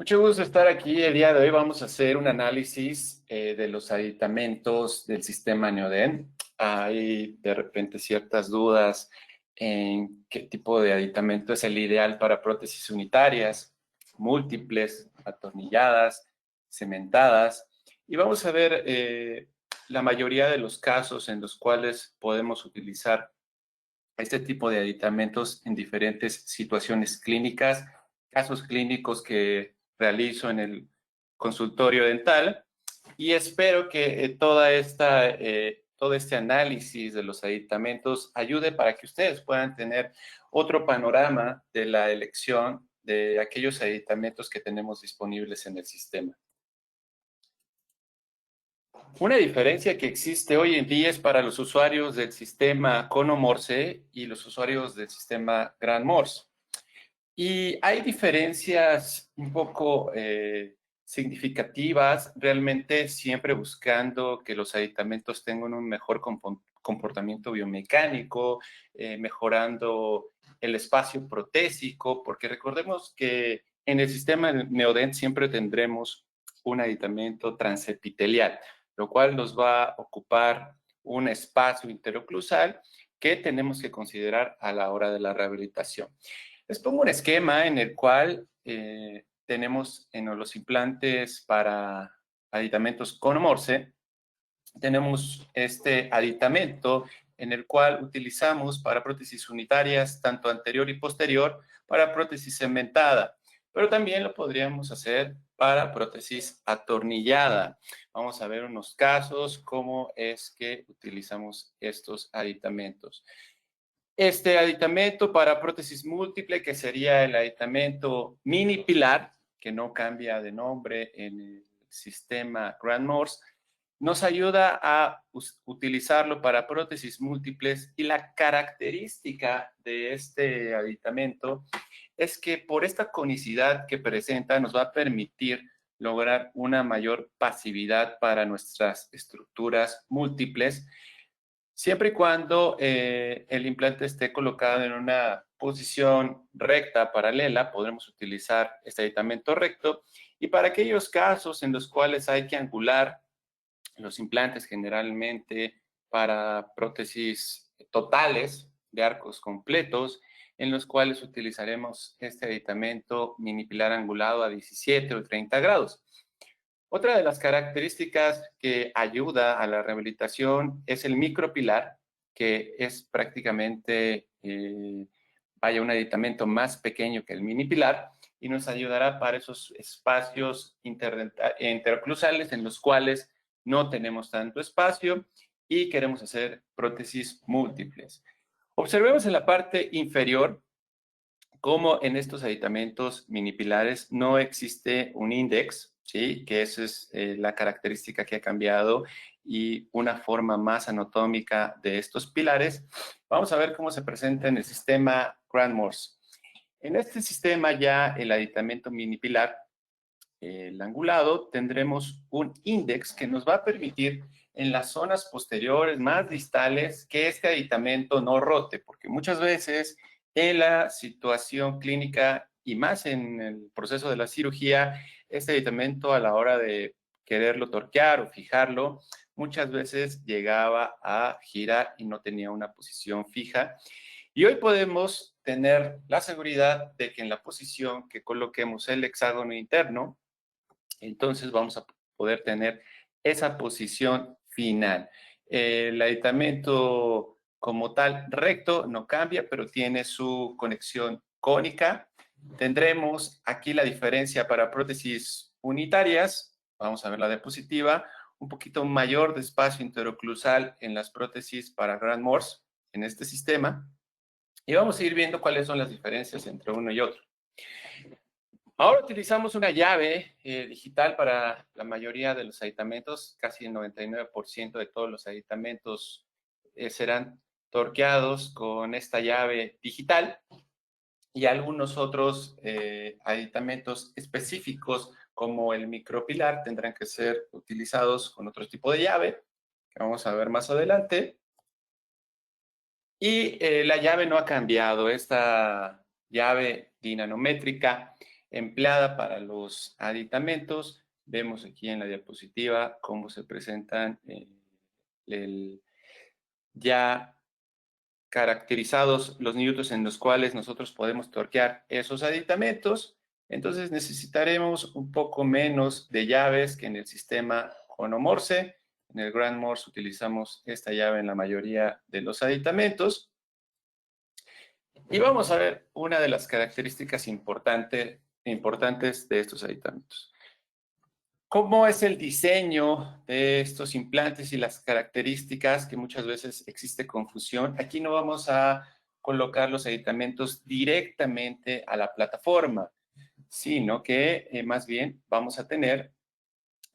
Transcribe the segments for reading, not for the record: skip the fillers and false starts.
Mucho gusto estar aquí. El día de hoy vamos a hacer un análisis de los aditamentos del sistema Neoden. Hay de repente ciertas dudas en qué tipo de aditamento es el ideal para prótesis unitarias, múltiples, atornilladas, cementadas. Y vamos a ver la mayoría de los casos en los cuales podemos utilizar este tipo de aditamentos en diferentes situaciones clínicas, casos clínicos que realizo en el consultorio dental y espero que todo este análisis de los aditamentos ayude para que ustedes puedan tener otro panorama de la elección de aquellos aditamentos que tenemos disponibles en el sistema. Una diferencia que existe hoy en día es para los usuarios del sistema Cono-Morse y los usuarios del sistema Grand Morse. Y hay diferencias un poco significativas, realmente siempre buscando que los aditamentos tengan un mejor comportamiento biomecánico, mejorando el espacio protésico, porque recordemos que en el sistema Neodent siempre tendremos un aditamento transepitelial, lo cual nos va a ocupar un espacio interoclusal que tenemos que considerar a la hora de la rehabilitación. Les pongo un esquema en el cual tenemos en los implantes para aditamentos con Morse, tenemos este aditamento en el cual utilizamos para prótesis unitarias, tanto anterior y posterior, para prótesis cementada, pero también lo podríamos hacer para prótesis atornillada. Vamos a ver unos casos, cómo es que utilizamos estos aditamentos. Este aditamento para prótesis múltiple, que sería el aditamento mini pilar, que no cambia de nombre en el sistema Grand Morse, nos ayuda a utilizarlo para prótesis múltiples y la característica de este aditamento es que por esta conicidad que presenta nos va a permitir lograr una mayor pasividad para nuestras estructuras múltiples, siempre y cuando el implante esté colocado en una posición recta, paralela, podremos utilizar este aditamento recto. Y para aquellos casos en los cuales hay que angular los implantes, generalmente para prótesis totales de arcos completos, en los cuales utilizaremos este aditamento mini pilar angulado a 17 o 30 grados. Otra de las características que ayuda a la rehabilitación es el micropilar, que es prácticamente, un aditamento más pequeño que el mini pilar y nos ayudará para esos espacios interoclusales en los cuales no tenemos tanto espacio y queremos hacer prótesis múltiples. Observemos en la parte inferior cómo en estos aditamentos minipilares no existe un índice, ¿sí? Que esa es la característica que ha cambiado y una forma más anatómica de estos pilares. Vamos a ver cómo se presenta en el sistema Grand Morse. En este sistema ya el aditamento minipilar, el angulado, tendremos un índice que nos va a permitir en las zonas posteriores más distales que este aditamento no rote, porque muchas veces en la situación clínica y más en el proceso de la cirugía, este aditamento a la hora de quererlo torquear o fijarlo, muchas veces llegaba a girar y no tenía una posición fija. Y hoy podemos tener la seguridad de que en la posición que coloquemos el hexágono interno, entonces vamos a poder tener esa posición final. El aditamento como tal recto no cambia, pero tiene su conexión cónica. Tendremos aquí la diferencia para prótesis unitarias. Vamos a ver la diapositiva. Un poquito mayor de espacio interoclusal en las prótesis para Grand Morse en este sistema. Y vamos a ir viendo cuáles son las diferencias entre uno y otro. Ahora utilizamos una llave digital para la mayoría de los aditamentos, casi el 99% de todos los aditamentos serán torqueados con esta llave digital y algunos otros aditamentos específicos como el micropilar tendrán que ser utilizados con otro tipo de llave que vamos a ver más adelante. Y la llave no ha cambiado, esta llave dinamométrica empleada para los aditamentos. Vemos aquí en la diapositiva cómo se presentan ya caracterizados los newtons en los cuales nosotros podemos torquear esos aditamentos. Entonces necesitaremos un poco menos de llaves que en el sistema Cono-Morse. En el Grand Morse utilizamos esta llave en la mayoría de los aditamentos. Y vamos a ver una de las características importantes de estos aditamentos. ¿Cómo es el diseño de estos implantes y las características que muchas veces existe confusión? Aquí no vamos a colocar los aditamentos directamente a la plataforma, sino que más bien vamos a tener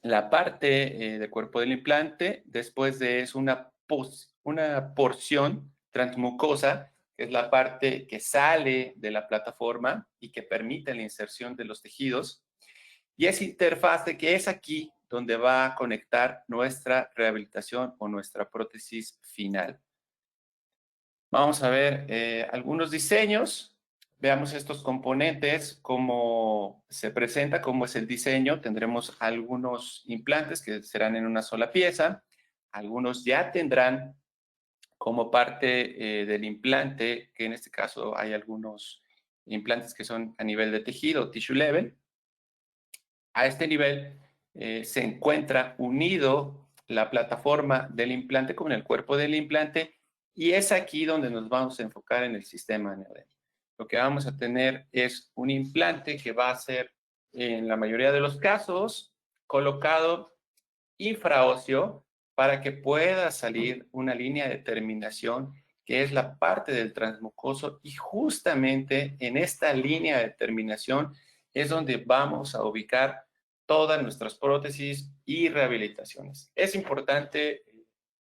la parte del cuerpo del implante, después de eso una porción transmucosa, que es la parte que sale de la plataforma y que permite la inserción de los tejidos. Y esa interfaz de que es aquí donde va a conectar nuestra rehabilitación o nuestra prótesis final. Vamos a ver algunos diseños. Veamos estos componentes, cómo se presenta, cómo es el diseño. Tendremos algunos implantes que serán en una sola pieza. Algunos ya tendrán como parte del implante, que en este caso hay algunos implantes que son a nivel de tejido, tissue level. A este nivel se encuentra unido la plataforma del implante con el cuerpo del implante y es aquí donde nos vamos a enfocar en el sistema Neodent. Lo que vamos a tener es un implante que va a ser, en la mayoría de los casos, colocado infraóseo para que pueda salir una línea de terminación que es la parte del transmucoso y justamente en esta línea de terminación es donde vamos a ubicar todas nuestras prótesis y rehabilitaciones. Es importante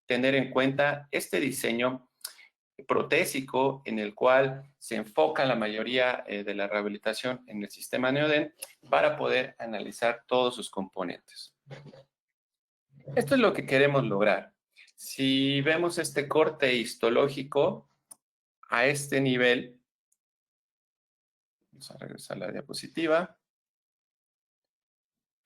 tener en cuenta este diseño protésico en el cual se enfoca la mayoría de la rehabilitación en el sistema Neodent para poder analizar todos sus componentes. Esto es lo que queremos lograr. Si vemos este corte histológico a este nivel, vamos a regresar a la diapositiva,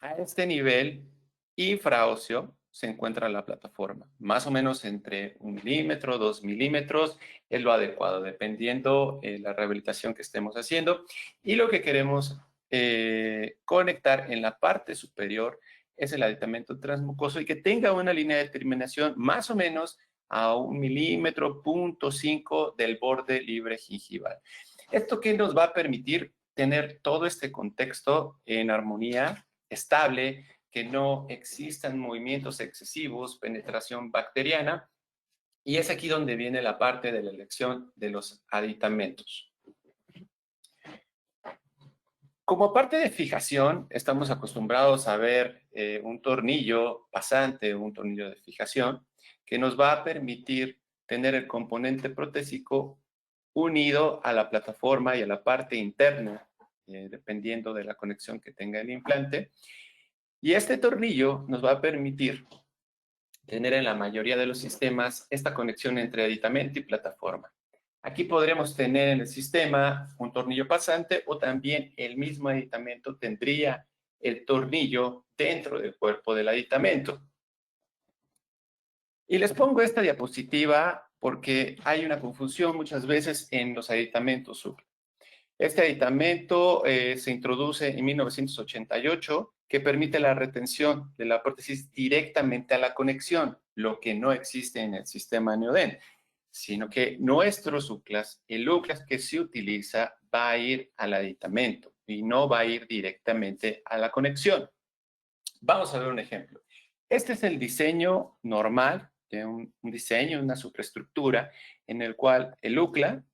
a este nivel infraóseo se encuentra la plataforma, más o menos entre 1 milímetro, 2 milímetros, es lo adecuado, dependiendo la rehabilitación que estemos haciendo. Y lo que queremos conectar en la parte superior es el aditamento transmucoso y que tenga una línea de terminación más o menos a 1 milímetro, 0.5 del borde libre gingival. ¿Esto qué nos va a permitir? Tener todo este contexto en armonía, estable, que no existan movimientos excesivos, penetración bacteriana, y es aquí donde viene la parte de la elección de los aditamentos. Como parte de fijación, estamos acostumbrados a ver un tornillo pasante, un tornillo de fijación, que nos va a permitir tener el componente protésico unido a la plataforma y a la parte interna, dependiendo de la conexión que tenga el implante. Y este tornillo nos va a permitir tener en la mayoría de los sistemas esta conexión entre aditamento y plataforma. Aquí podremos tener en el sistema un tornillo pasante o también el mismo aditamento tendría el tornillo dentro del cuerpo del aditamento. Y les pongo esta diapositiva porque hay una confusión muchas veces en los aditamentos UCLA. Este aditamento se introduce en 1988 que permite la retención de la prótesis directamente a la conexión, lo que no existe en el sistema Neodent, sino que nuestros UCLAs, el UCLAS que se utiliza va a ir al aditamento y no va a ir directamente a la conexión. Vamos a ver un ejemplo. Este es el diseño normal de un diseño, una superestructura en el cual el UCLA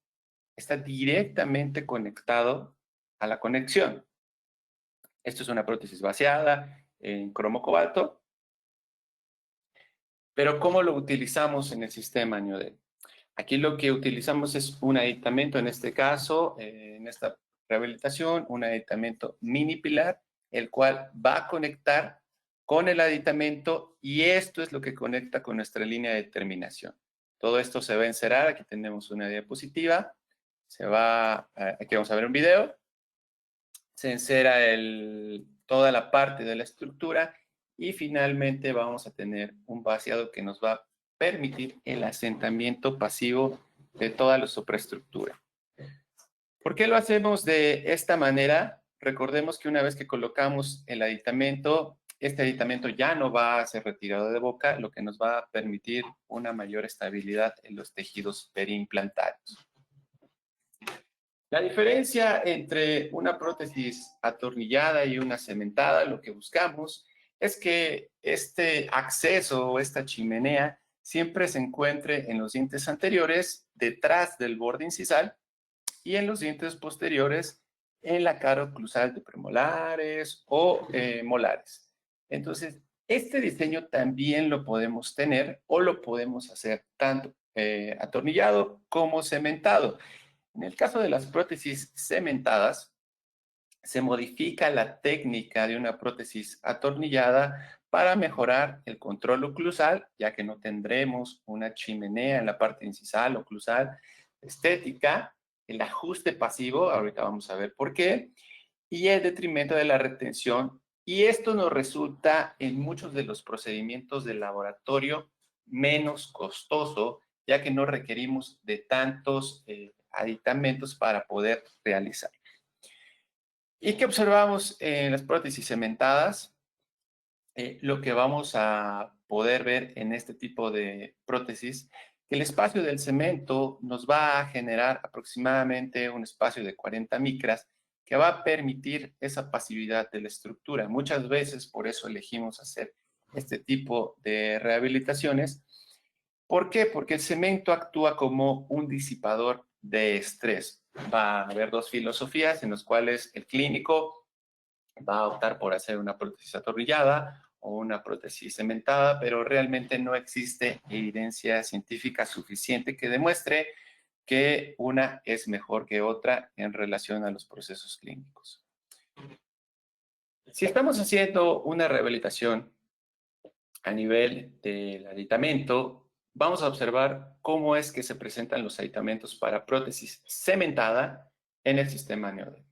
está directamente conectado a la conexión. Esto es una prótesis vaciada en cromo cobalto. Pero ¿cómo lo utilizamos en el sistema Neodent? Aquí lo que utilizamos es un aditamento, en este caso, en esta rehabilitación, un aditamento mini pilar, el cual va a conectar con el aditamento y esto es lo que conecta con nuestra línea de terminación. Todo esto se va a encerar, aquí tenemos una diapositiva, aquí vamos a ver un video, se encera toda la parte de la estructura y finalmente vamos a tener un vaciado que nos va a permitir el asentamiento pasivo de toda la superestructura. ¿Por qué lo hacemos de esta manera? Recordemos que una vez que colocamos el aditamento, este aditamento ya no va a ser retirado de boca, lo que nos va a permitir una mayor estabilidad en los tejidos periimplantarios. La diferencia entre una prótesis atornillada y una cementada, lo que buscamos es que este acceso o esta chimenea siempre se encuentre en los dientes anteriores, detrás del borde incisal, y en los dientes posteriores en la cara oclusal de premolares o molares. Entonces, este diseño también lo podemos tener o lo podemos hacer tanto atornillado como cementado. En el caso de las prótesis cementadas, se modifica la técnica de una prótesis atornillada para mejorar el control oclusal, ya que no tendremos una chimenea en la parte incisal oclusal estética, el ajuste pasivo, ahorita vamos a ver por qué, y el detrimento de la retención. Y esto nos resulta en muchos de los procedimientos de laboratorio menos costoso, ya que no requerimos de tantos aditamentos para poder realizar. ¿Y qué observamos en las prótesis cementadas? Lo que vamos a poder ver en este tipo de prótesis, que el espacio del cemento nos va a generar aproximadamente un espacio de 40 micras que va a permitir esa pasividad de la estructura. Muchas veces por eso elegimos hacer este tipo de rehabilitaciones. ¿Por qué? Porque el cemento actúa como un disipador de estrés. Va a haber dos filosofías en las cuales el clínico va a optar por hacer una prótesis atornillada o una prótesis cementada, pero realmente no existe evidencia científica suficiente que demuestre que una es mejor que otra en relación a los procesos clínicos. Si estamos haciendo una rehabilitación a nivel del aditamento, vamos a observar cómo es que se presentan los aditamentos para prótesis cementada en el sistema Neodent.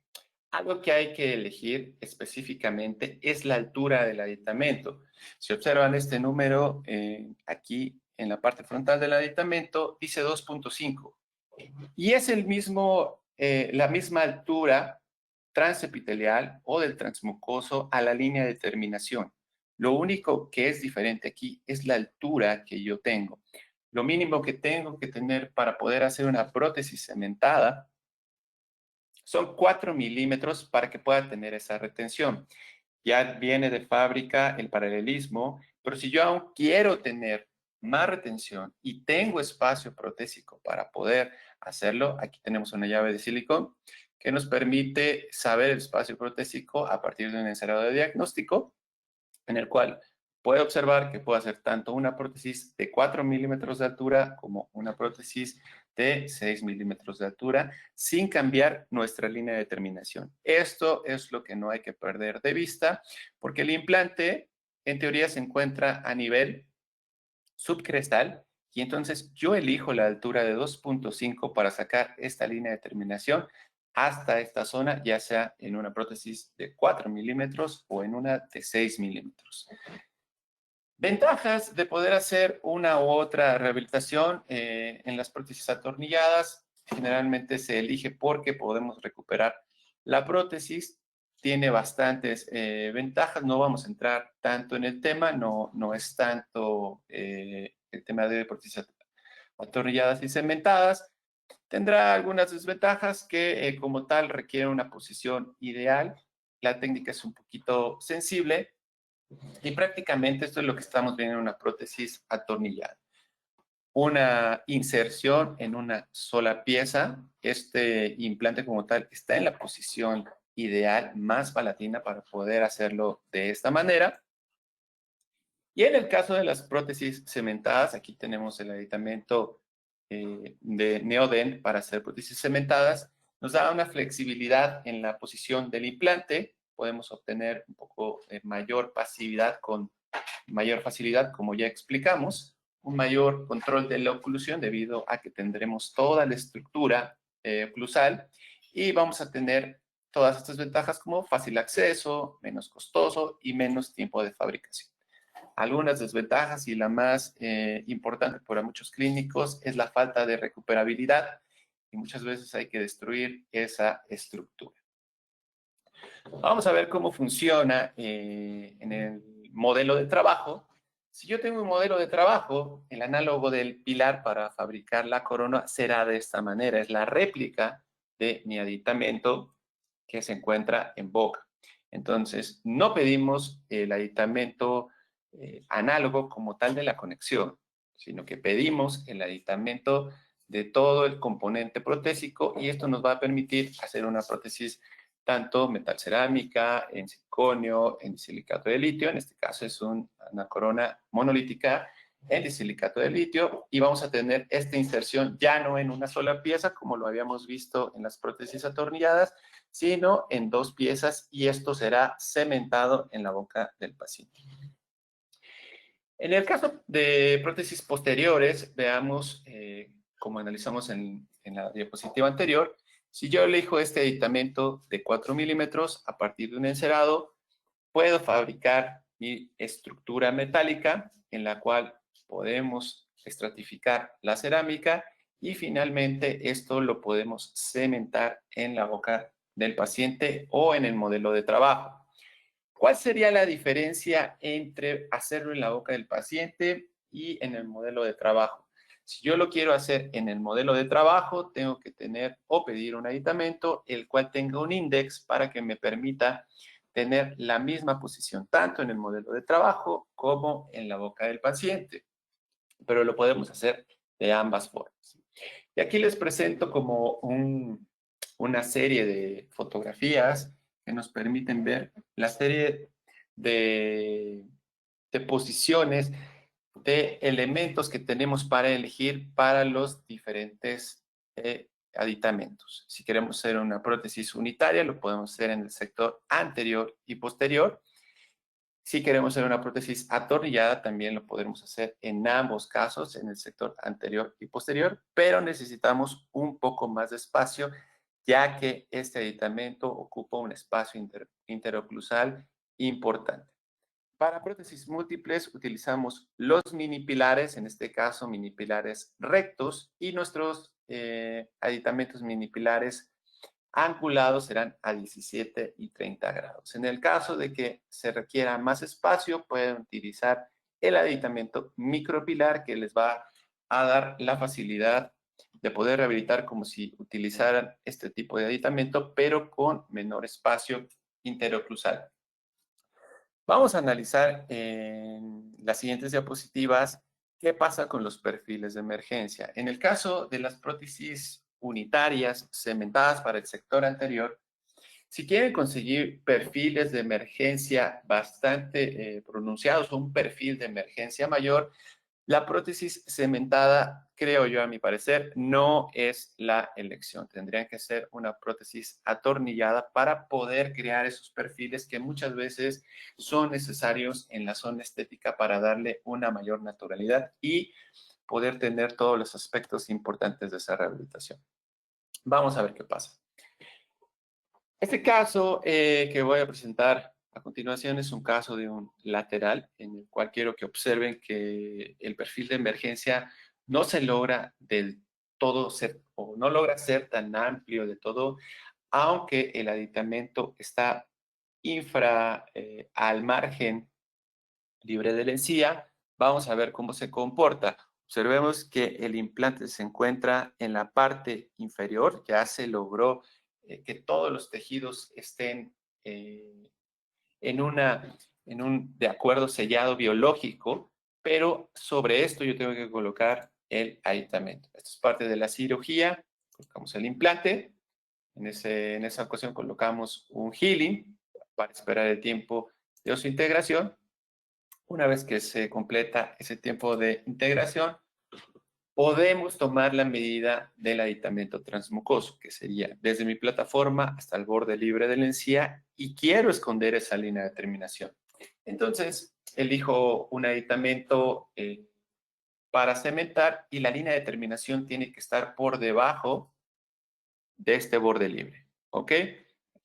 Algo que hay que elegir específicamente es la altura del aditamento. Si observan este número aquí en la parte frontal del aditamento, dice 2.5 y es la misma altura transepitelial o del transmucoso a la línea de terminación. Lo único que es diferente aquí es la altura que yo tengo. Lo mínimo que tengo que tener para poder hacer una prótesis cementada son 4 milímetros para que pueda tener esa retención. Ya viene de fábrica el paralelismo, pero si yo aún quiero tener más retención y tengo espacio protésico para poder hacerlo, aquí tenemos una llave de silicón que nos permite saber el espacio protésico a partir de un encerado de diagnóstico, en el cual puede observar que puedo hacer tanto una prótesis de 4 milímetros de altura como una prótesis de 6 milímetros de altura sin cambiar nuestra línea de terminación. Esto es lo que no hay que perder de vista porque el implante en teoría se encuentra a nivel subcrestal y entonces yo elijo la altura de 2.5 para sacar esta línea de terminación hasta esta zona, ya sea en una prótesis de 4 milímetros o en una de 6 milímetros. Ventajas de poder hacer una u otra rehabilitación en las prótesis atornilladas. Generalmente se elige porque podemos recuperar la prótesis. Tiene bastantes ventajas. No vamos a entrar tanto en el tema. No es tanto el tema de prótesis atornilladas y cementadas. Tendrá algunas desventajas que como tal requieren una posición ideal. La técnica es un poquito sensible. Y prácticamente esto es lo que estamos viendo en una prótesis atornillada. Una inserción en una sola pieza. Este implante como tal está en la posición ideal, más palatina para poder hacerlo de esta manera. Y en el caso de las prótesis cementadas, aquí tenemos el aditamento de Neodent para hacer prótesis cementadas. Nos da una flexibilidad en la posición del implante. Podemos obtener un poco mayor pasividad con mayor facilidad, como ya explicamos, un mayor control de la oclusión debido a que tendremos toda la estructura oclusal y vamos a tener todas estas ventajas como fácil acceso, menos costoso y menos tiempo de fabricación. Algunas desventajas y la más importante para muchos clínicos es la falta de recuperabilidad y muchas veces hay que destruir esa estructura. Vamos a ver cómo funciona en el modelo de trabajo. Si yo tengo un modelo de trabajo, el análogo del pilar para fabricar la corona será de esta manera. Es la réplica de mi aditamento que se encuentra en boca. Entonces, no pedimos el aditamento análogo como tal de la conexión, sino que pedimos el aditamento de todo el componente protésico y esto nos va a permitir hacer una prótesis tanto metal cerámica, en circonio, en silicato de litio, en este caso es una corona monolítica en disilicato de litio y vamos a tener esta inserción ya no en una sola pieza como lo habíamos visto en las prótesis atornilladas, sino en dos piezas y esto será cementado en la boca del paciente. En el caso de prótesis posteriores, veamos, como analizamos en la diapositiva anterior, si yo elijo este aditamento de 4 milímetros a partir de un encerado, puedo fabricar mi estructura metálica en la cual podemos estratificar la cerámica y finalmente esto lo podemos cementar en la boca del paciente o en el modelo de trabajo. ¿Cuál sería la diferencia entre hacerlo en la boca del paciente y en el modelo de trabajo? Si yo lo quiero hacer en el modelo de trabajo, tengo que tener o pedir un aditamento, el cual tenga un index para que me permita tener la misma posición, tanto en el modelo de trabajo como en la boca del paciente. Pero lo podemos hacer de ambas formas. Y aquí les presento como una serie de fotografías que nos permiten ver la serie de posiciones, de elementos que tenemos para elegir para los diferentes aditamentos. Si queremos hacer una prótesis unitaria, lo podemos hacer en el sector anterior y posterior. Si queremos hacer una prótesis atornillada, también lo podremos hacer en ambos casos, en el sector anterior y posterior, pero necesitamos un poco más de espacio, ya que este aditamento ocupa un espacio interoclusal importante. Para prótesis múltiples utilizamos los mini pilares, en este caso mini pilares rectos, y nuestros aditamentos mini pilares angulados serán a 17 y 30 grados. En el caso de que se requiera más espacio, pueden utilizar el aditamento micropilar que les va a dar la facilidad de poder rehabilitar como si utilizaran este tipo de aditamento, pero con menor espacio interoclusal. Vamos a analizar en las siguientes diapositivas qué pasa con los perfiles de emergencia. En el caso de las prótesis unitarias cementadas para el sector anterior, si quieren conseguir perfiles de emergencia bastante pronunciados o un perfil de emergencia mayor, la prótesis cementada, creo yo a mi parecer, no es la elección. Tendrían que ser una prótesis atornillada para poder crear esos perfiles que muchas veces son necesarios en la zona estética para darle una mayor naturalidad y poder tener todos los aspectos importantes de esa rehabilitación. Vamos a ver qué pasa. Este caso que voy a presentar a continuación es un caso de un lateral en el cual quiero que observen que el perfil de emergencia no se logra del todo ser o no logra ser tan amplio de todo, aunque el aditamento está al margen libre de la encía. Vamos a ver cómo se comporta. Observemos que el implante se encuentra en la parte inferior, ya se logró que todos los tejidos estén en un de acuerdo sellado biológico, pero sobre esto yo tengo que colocar el aditamento. Esto es parte de la cirugía, colocamos el implante, en esa ocasión colocamos un healing para esperar el tiempo de su integración. Una vez que se completa ese tiempo de integración, podemos tomar la medida del aditamento transmucoso, que sería desde mi plataforma hasta el borde libre de la encía y quiero esconder esa línea de terminación. Entonces, elijo un aditamento para cementar y la línea de terminación tiene que estar por debajo de este borde libre. ¿Ok?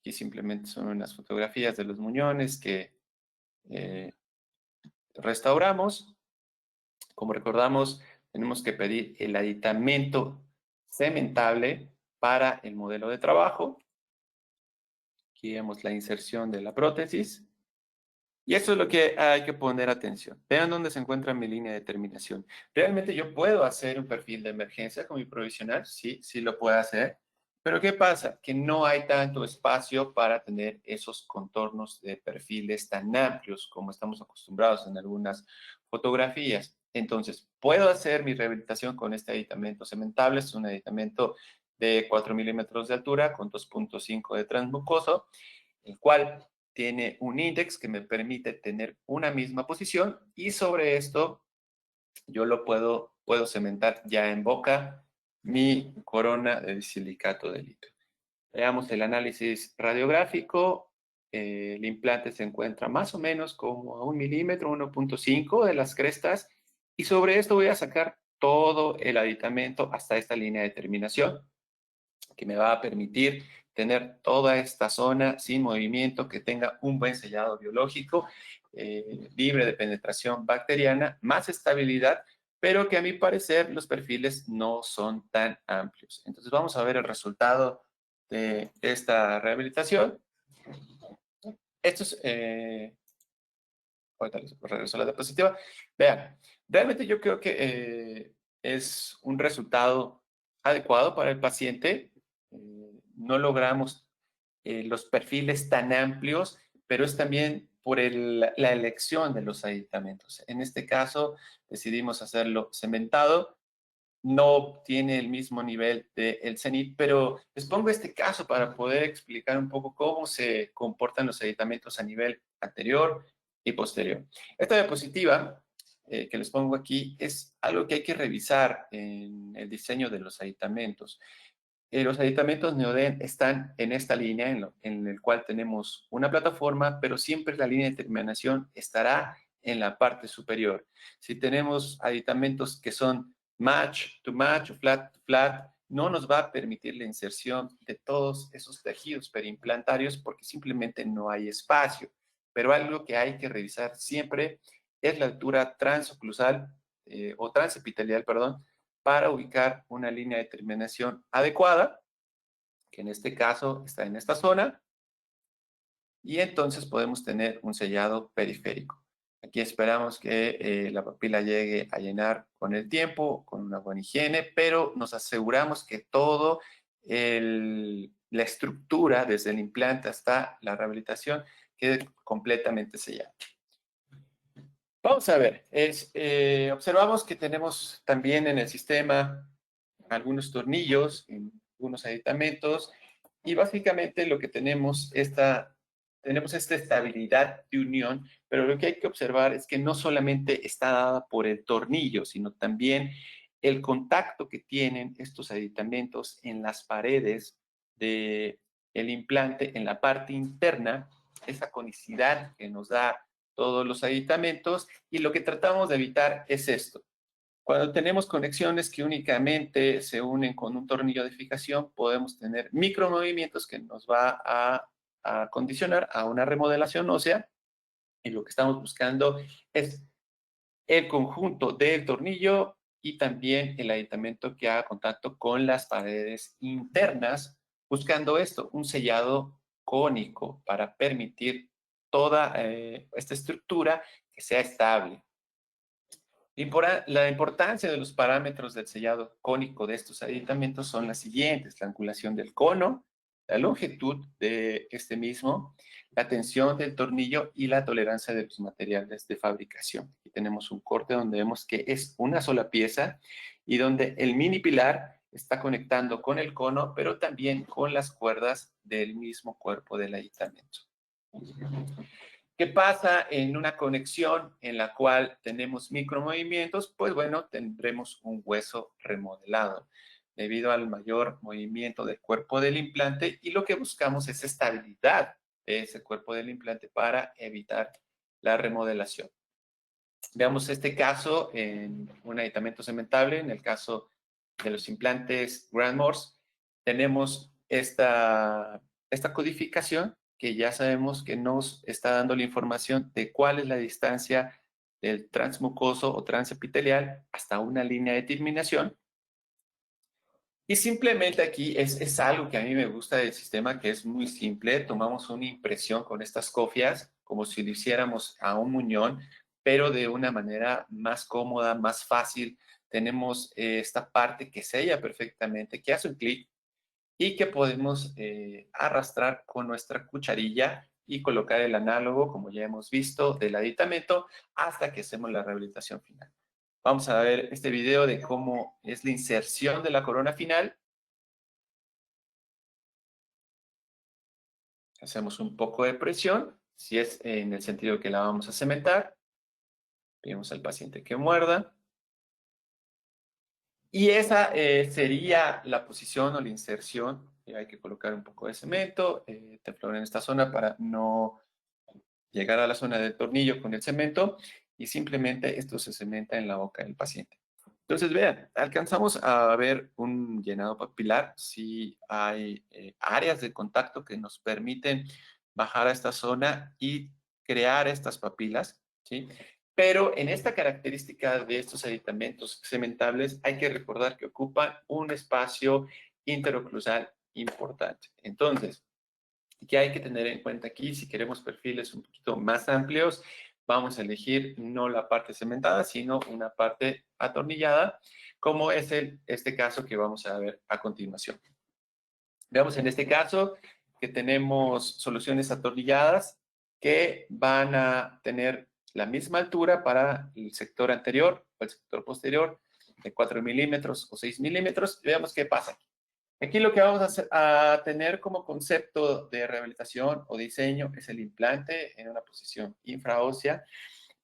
Aquí simplemente son unas fotografías de los muñones que eh, restauramos. Como recordamos, tenemos que pedir el aditamento cementable para el modelo de trabajo. Aquí vemos la inserción de la prótesis. Y eso es lo que hay que poner atención. Vean dónde se encuentra mi línea de terminación. ¿Realmente yo puedo hacer un perfil de emergencia con mi provisional? Sí, sí lo puedo hacer. Pero ¿qué pasa? Que no hay tanto espacio para tener esos contornos de perfiles tan amplios como estamos acostumbrados en algunas fotografías. Entonces, puedo hacer mi rehabilitación con este aditamento cementable. Es un aditamento de 4 milímetros de altura con 2.5 de transmucoso, el cual tiene un índice que me permite tener una misma posición y sobre esto yo lo puedo cementar ya en boca mi corona de silicato de litio. Veamos el análisis radiográfico. El implante se encuentra más o menos como a 1 milímetro, 1.5 de las crestas, y sobre esto voy a sacar todo el aditamento hasta esta línea de terminación, que me va a permitir tener toda esta zona sin movimiento, que tenga un buen sellado biológico, libre de penetración bacteriana, más estabilidad, pero que a mi parecer los perfiles no son tan amplios. Entonces vamos a ver el resultado de esta rehabilitación. Esto es, ahorita les regreso a la diapositiva. Vean, realmente yo creo que es un resultado adecuado para el paciente. No logramos los perfiles tan amplios, pero es también por la elección de los aditamentos. En este caso, decidimos hacerlo cementado. No tiene el mismo nivel del Zenit, pero les pongo este caso para poder explicar un poco cómo se comportan los aditamentos a nivel anterior y posterior. Esta diapositiva que les pongo aquí es algo que hay que revisar en el diseño de los aditamentos. Los aditamentos Neoden están en esta línea en el cual tenemos una plataforma, pero siempre la línea de terminación estará en la parte superior. Si tenemos aditamentos que son match to match o flat to flat, no nos va a permitir la inserción de todos esos tejidos periimplantarios porque simplemente no hay espacio. Pero algo que hay que revisar siempre es la altura transoclusal o transepitelial, perdón, para ubicar una línea de terminación adecuada, que en este caso está en esta zona, y entonces podemos tener un sellado periférico. Aquí esperamos que la papila llegue a llenar con el tiempo, con una buena higiene, pero nos aseguramos que todo la estructura, desde el implante hasta la rehabilitación, quede completamente sellada. Vamos a ver, observamos que tenemos también en el sistema algunos tornillos, algunos aditamentos, y básicamente lo que tenemos tenemos esta estabilidad de unión, pero lo que hay que observar es que no solamente está dada por el tornillo, sino también el contacto que tienen estos aditamentos en las paredes del implante, en la parte interna, esa conicidad que nos da todos los aditamentos, y lo que tratamos de evitar es esto. Cuando tenemos conexiones que únicamente se unen con un tornillo de fijación, podemos tener micromovimientos que nos va a condicionar a una remodelación ósea, y lo que estamos buscando es el conjunto del tornillo y también el aditamento que haga contacto con las paredes internas, buscando esto, un sellado cónico para permitir toda esta estructura que sea estable. La importancia de los parámetros del sellado cónico de estos aditamentos son las siguientes: la angulación del cono, la longitud de este mismo, la tensión del tornillo y la tolerancia de los materiales de fabricación. Aquí tenemos un corte donde vemos que es una sola pieza y donde el mini pilar está conectando con el cono, pero también con las cuerdas del mismo cuerpo del aditamento. ¿Qué pasa en una conexión en la cual tenemos micromovimientos? Pues bueno, tendremos un hueso remodelado debido al mayor movimiento del cuerpo del implante, y lo que buscamos es estabilidad de ese cuerpo del implante para evitar la remodelación. Veamos este caso en un aditamento cementable. En el caso de los implantes Grand Morse, tenemos esta esta codificación que ya sabemos que nos está dando la información de cuál es la distancia del transmucoso o transepitelial hasta una línea de terminación. Y simplemente aquí es algo que a mí me gusta del sistema, que es muy simple. Tomamos una impresión con estas cofias, como si lo hiciéramos a un muñón, pero de una manera más cómoda, más fácil. Tenemos esta parte que sella perfectamente, que hace un clic y que podemos arrastrar con nuestra cucharilla y colocar el análogo, como ya hemos visto, del aditamento hasta que hacemos la rehabilitación final. Vamos a ver este video de cómo es la inserción de la corona final. Hacemos un poco de presión, si es en el sentido que la vamos a cementar. Pedimos al paciente que muerda. Y esa sería la posición o la inserción. Hay que colocar un poco de cemento, teflón en esta zona para no llegar a la zona del tornillo con el cemento y simplemente esto se cementa en la boca del paciente. Entonces, vean, alcanzamos a ver un llenado papilar, si hay áreas de contacto que nos permiten bajar a esta zona y crear estas papilas, ¿sí? Pero en esta característica de estos aditamentos cementables hay que recordar que ocupan un espacio interoclusal importante. Entonces, ¿qué hay que tener en cuenta aquí? Si queremos perfiles un poquito más amplios, vamos a elegir no la parte cementada, sino una parte atornillada, como es este caso que vamos a ver a continuación. Veamos en este caso que tenemos soluciones atornilladas que van a tener la misma altura para el sector anterior o el sector posterior, de 4 milímetros o 6 milímetros. Veamos qué pasa aquí. Aquí lo que vamos a tener como concepto de rehabilitación o diseño es el implante en una posición infraósea,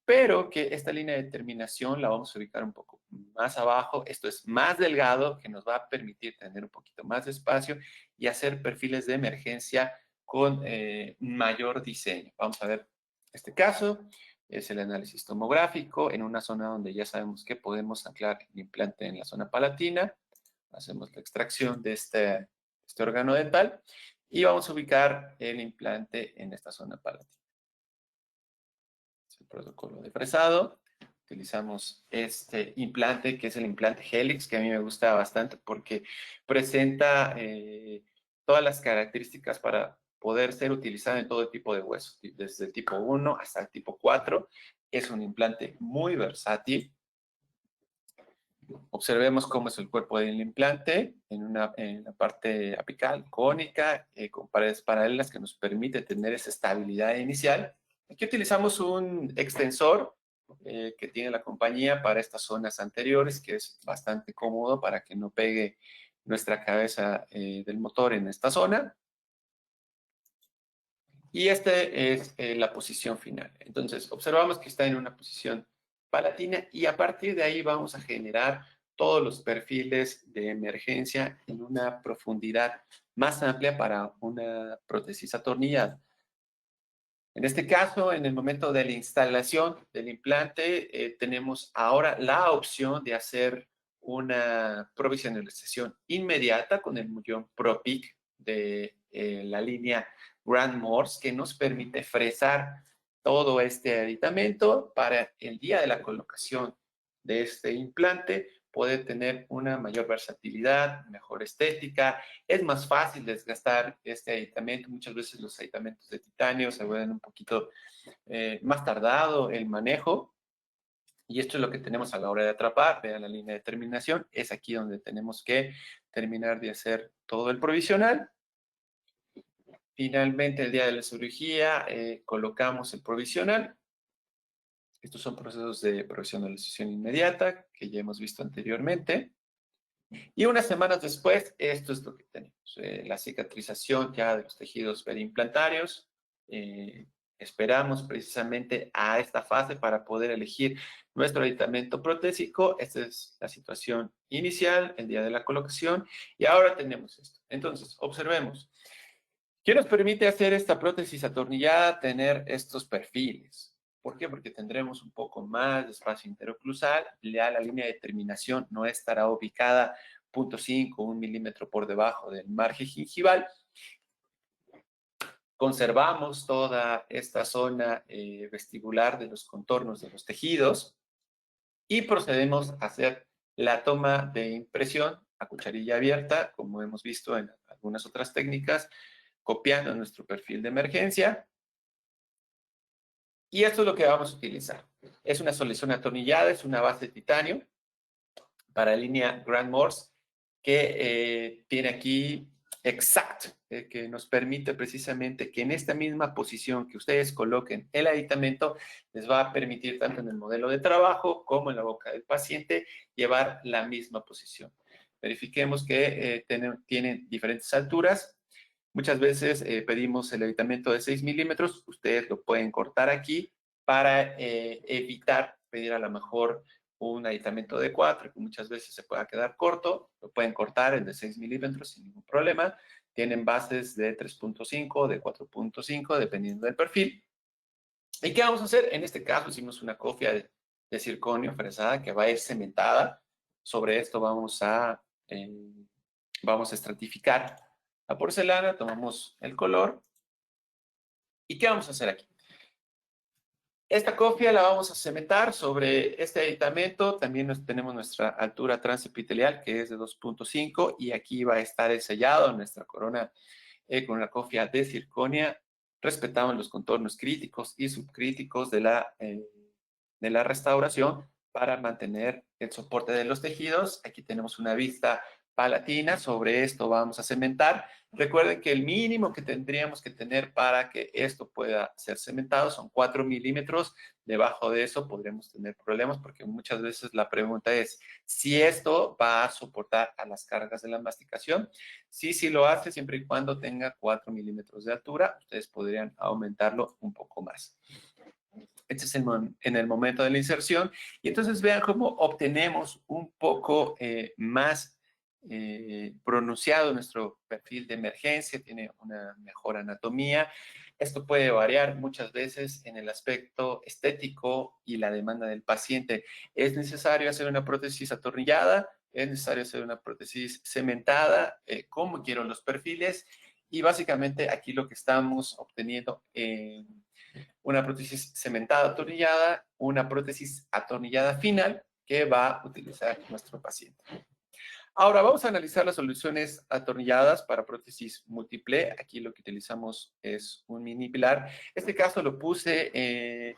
pero que esta línea de terminación la vamos a ubicar un poco más abajo. Esto es más delgado, que nos va a permitir tener un poquito más de espacio y hacer perfiles de emergencia con mayor diseño. Vamos a ver este caso. Es el análisis tomográfico en una zona donde ya sabemos que podemos anclar el implante en la zona palatina. Hacemos la extracción de este órgano dental y vamos a ubicar el implante en esta zona palatina. Es el protocolo de fresado. Utilizamos este implante, que es el implante Helix, que a mí me gusta bastante porque presenta todas las características para poder ser utilizado en todo tipo de huesos, desde el tipo 1 hasta el tipo 4. Es un implante muy versátil. Observemos cómo es el cuerpo del implante en la parte apical cónica, con paredes paralelas que nos permite tener esa estabilidad inicial. Aquí utilizamos un extensor que tiene la compañía para estas zonas anteriores, que es bastante cómodo para que no pegue nuestra cabeza del motor en esta zona. Y esta es la posición final. Entonces, observamos que está en una posición palatina y a partir de ahí vamos a generar todos los perfiles de emergencia en una profundidad más amplia para una prótesis atornillada. En este caso, en el momento de la instalación del implante, tenemos ahora la opción de hacer una provisionalización inmediata con el muñón ProPic de la línea Grand Morse, que nos permite fresar todo este aditamento para el día de la colocación de este implante poder tener una mayor versatilidad, mejor estética. Es más fácil desgastar este aditamento. Muchas veces los aditamentos de titanio se vuelven un poquito más tardado el manejo. Y esto es lo que tenemos a la hora de atrapar. Vean la línea de terminación. Es aquí donde tenemos que terminar de hacer todo el provisional. Finalmente, el día de la cirugía, colocamos el provisional. Estos son procesos de provisionalización inmediata que ya hemos visto anteriormente. Y unas semanas después, esto es lo que tenemos. La cicatrización ya de los tejidos periimplantarios. Esperamos precisamente a esta fase para poder elegir nuestro aditamento protésico. Esta es la situación inicial, el día de la colocación. Y ahora tenemos esto. Entonces, observemos. ¿Qué nos permite hacer esta prótesis atornillada? Tener estos perfiles. ¿Por qué? Porque tendremos un poco más de espacio interoclusal. La línea de terminación no estará ubicada 0.5, 1 milímetro por debajo del margen gingival. Conservamos toda esta zona vestibular de los contornos de los tejidos y procedemos a hacer la toma de impresión a cucharilla abierta, como hemos visto en algunas otras técnicas, copiando nuestro perfil de emergencia. Y esto es lo que vamos a utilizar. Es una solución atornillada, es una base de titanio para línea Grand Morse que tiene aquí Exact, que nos permite precisamente que en esta misma posición que ustedes coloquen el aditamento, les va a permitir tanto en el modelo de trabajo como en la boca del paciente llevar la misma posición. Verifiquemos que tienen diferentes alturas. Muchas veces pedimos el aditamento de 6 milímetros, ustedes lo pueden cortar aquí para evitar pedir a lo mejor un aditamento de 4, que muchas veces se pueda quedar corto, lo pueden cortar en de 6 milímetros sin ningún problema. Tienen bases de 3.5, de 4.5, dependiendo del perfil. ¿Y qué vamos a hacer? En este caso hicimos una cofia de circonio fresada que va a ir cementada. Sobre esto vamos a estratificar la porcelana, tomamos el color. ¿Y qué vamos a hacer aquí? Esta cofia la vamos a cementar sobre este aditamento. También tenemos nuestra altura transepitelial, que es de 2.5, y aquí va a estar sellado nuestra corona con una cofia de circonia. Respetamos los contornos críticos y subcríticos de la restauración para mantener el soporte de los tejidos. Aquí tenemos una vista palatina, sobre esto vamos a cementar. Recuerden que el mínimo que tendríamos que tener para que esto pueda ser cementado son 4 milímetros. Debajo de eso podremos tener problemas porque muchas veces la pregunta es si esto va a soportar a las cargas de la masticación. Sí lo hace siempre y cuando tenga 4 milímetros de altura. Ustedes podrían aumentarlo un poco más. Este es en el momento de la inserción. Y entonces vean cómo obtenemos un poco más pronunciado nuestro perfil de emergencia, tiene una mejor anatomía. Esto puede variar muchas veces en el aspecto estético y la demanda del paciente. ¿Es necesario hacer una prótesis atornillada? ¿Es necesario hacer una prótesis cementada? ¿Cómo quiero los perfiles? Y básicamente aquí lo que estamos obteniendo una prótesis cementada atornillada, una prótesis atornillada final que va a utilizar nuestro paciente. Ahora vamos a analizar las soluciones atornilladas para prótesis múltiple. Aquí lo que utilizamos es un mini pilar. Este caso lo puse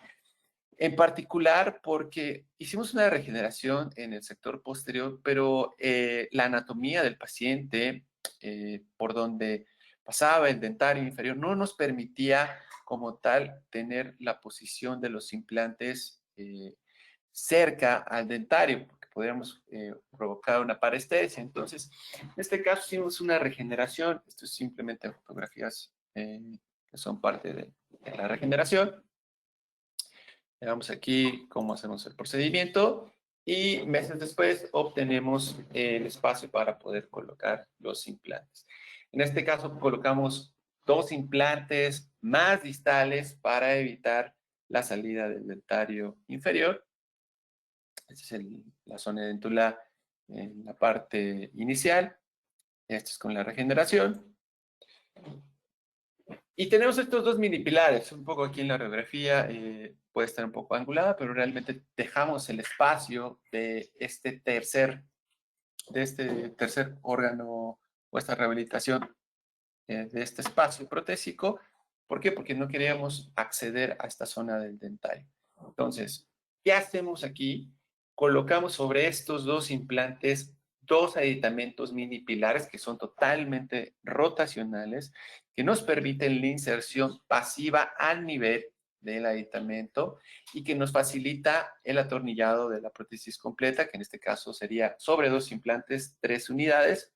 en particular porque hicimos una regeneración en el sector posterior, pero la anatomía del paciente, por donde pasaba el dentario inferior, no nos permitía como tal tener la posición de los implantes cerca al dentario, porque podríamos provocar una parestesia. Entonces, en este caso hicimos una regeneración. Esto es simplemente fotografías que son parte de la regeneración. Veamos aquí cómo hacemos el procedimiento y meses después obtenemos el espacio para poder colocar los implantes. En este caso colocamos 2 implantes más distales para evitar la salida del dentario inferior. Esta es la zona de dentula en la parte inicial. Esto es con la regeneración. Y tenemos estos 2 mini pilares, un poco aquí en la radiografía, puede estar un poco angulada, pero realmente dejamos el espacio de este tercer órgano o esta rehabilitación de este espacio protésico. ¿Por qué? Porque no queríamos acceder a esta zona del dentario. Entonces, ¿qué hacemos aquí? Colocamos sobre estos 2 implantes 2 aditamentos mini pilares que son totalmente rotacionales, que nos permiten la inserción pasiva al nivel del aditamento y que nos facilita el atornillado de la prótesis completa, que en este caso sería sobre 2 implantes, 3 unidades.